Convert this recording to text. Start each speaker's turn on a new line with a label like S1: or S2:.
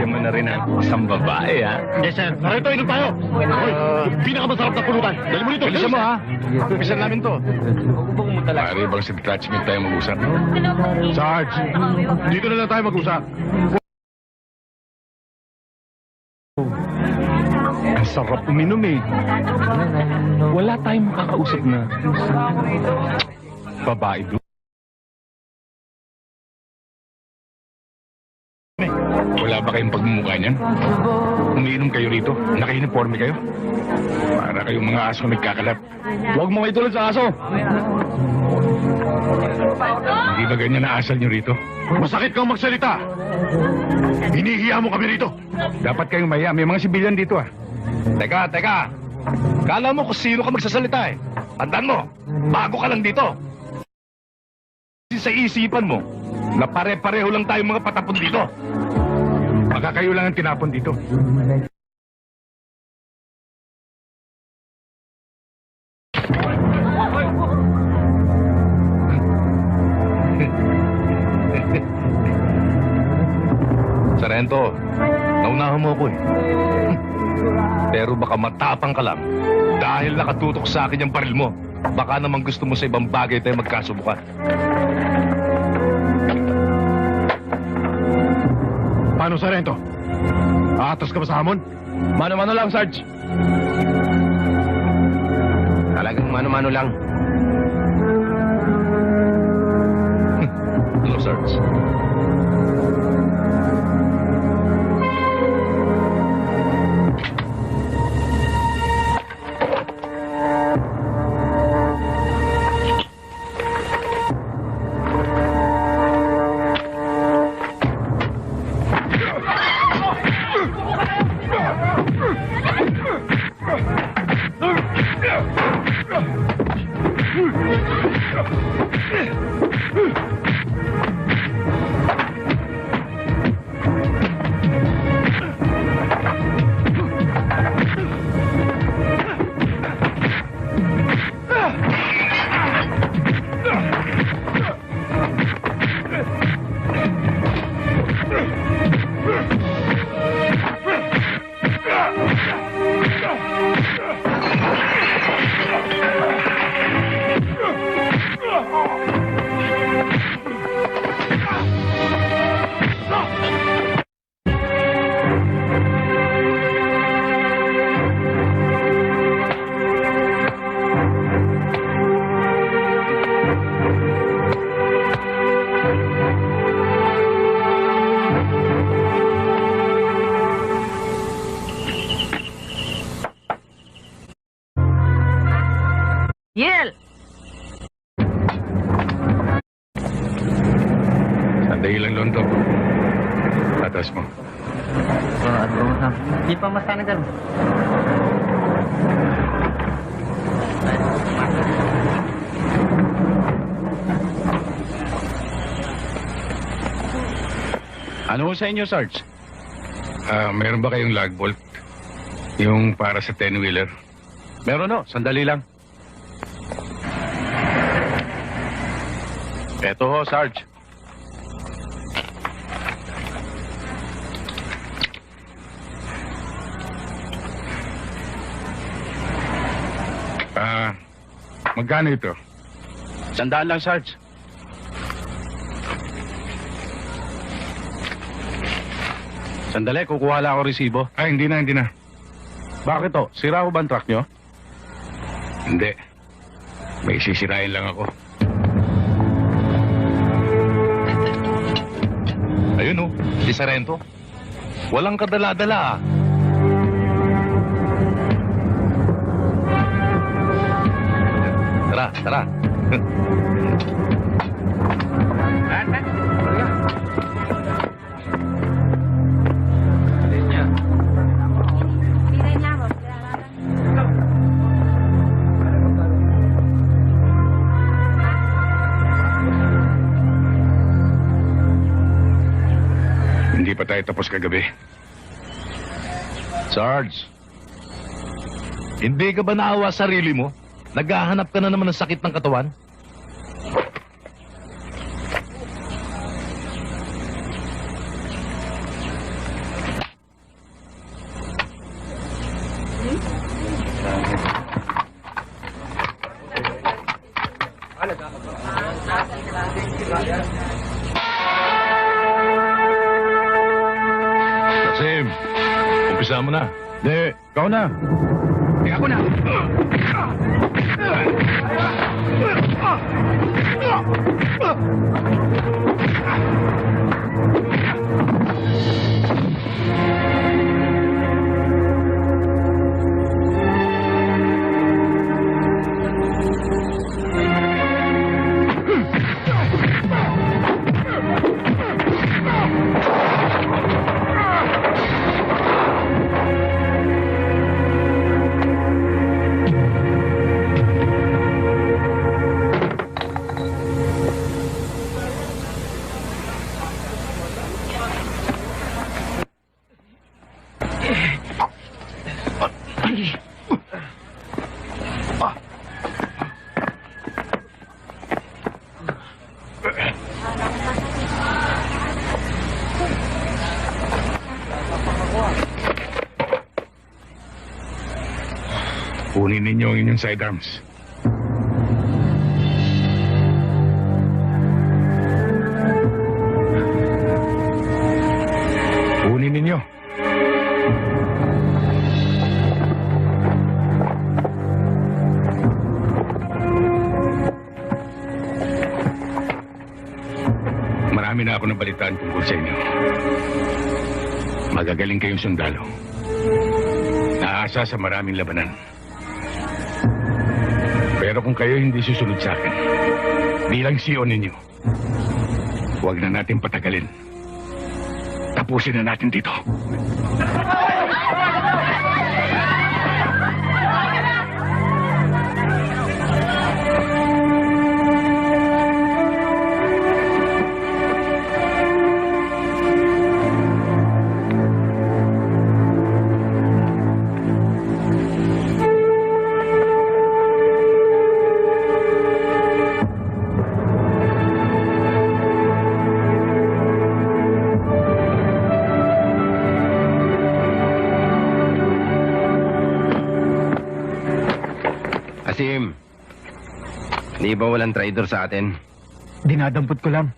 S1: mo na rin ang isang babae, ha?
S2: Yes, sir. Sarento, inom tayo. Hoy, pinakamasarap na pulutan. Dali mo dito.
S1: Bilisan mo, ha? Upisan namin to.
S3: Pare bang sa detachment tayo mag-usap?
S2: Sarge, dito na lang tayo mag-usap.
S1: Ang sarap uminom, eh. Wala tayong makakausap na babae doon.
S3: Wala ba kayong pagmumukha niyan? Umiinom kayo rito? Naka-uniforme kayo? Para kayong mga aso nagkakalap.
S1: Huwag mo kayo tulad sa aso.
S3: Hindi ba ganyan na asal niyo rito?
S2: Masakit kang magsalita. Hinihiya mo kami rito.
S3: Dapat kayong maya. May mga sibilyan dito, ah.
S1: Teka. Kala mo kung sino ka magsasalita, eh. Tandaan mo, bago ka lang dito. Sa isipan mo, na pare-pareho lang tayong mga patapon dito.
S3: Baka kayo lang ang tinapon dito.
S1: Sarento, naunahan mo ako, eh. Pero baka matapang ka lang dahil nakatutok sa akin yung baril mo. Baka naman gusto mo sa ibang bagay tayo magkasubukan.
S2: Paano, Sarento? Aatas ka ba sa hamon?
S1: Mano-mano lang, Sarge. Talagang mano-mano lang. Hello, Sarge.
S4: Yel!
S3: Sandali lang, Lonto. Tatas mo.
S4: Di pa masanagan.
S1: Ano sa inyo, Sarge?
S3: Meron ba kayong lag bolt? Yung para sa 10-wheeler?
S1: Meron, no? Sandali lang. Eto ho, Sarge.
S3: Magkano ito?
S1: 100 lang, Sarge. Sandali, kukuha lang ako resibo.
S3: Ay, hindi na.
S1: Bakit to? Sira ko ba ang truck nyo?
S3: Hindi. May sisirain lang ako.
S1: Ayun, oh. Si Sarento. Walang kadala-dala, ah. Tara.
S3: Hindi pa tayo tapos kagabi.
S1: Sarge, hindi ka ba naawa sa sarili mo? Naghahanap ka na naman ng sakit ng katawan? Umpisa mo na.
S2: Hindi, ikaw na.
S3: Eh, ako na. Kunin ninyo ang inyong sidearms. Kunin ninyo. Marami na ako nabalitaan tungkol sa inyo. Magagaling kayong sundalo. Naasa sa maraming labanan. Pero kung kayo hindi susunod sa akin, bilang CEO ninyo, huwag na natin patagalin. Tapusin na natin dito.
S5: Asim, di ba walang traidor sa atin?
S4: Dinadampot ko lang.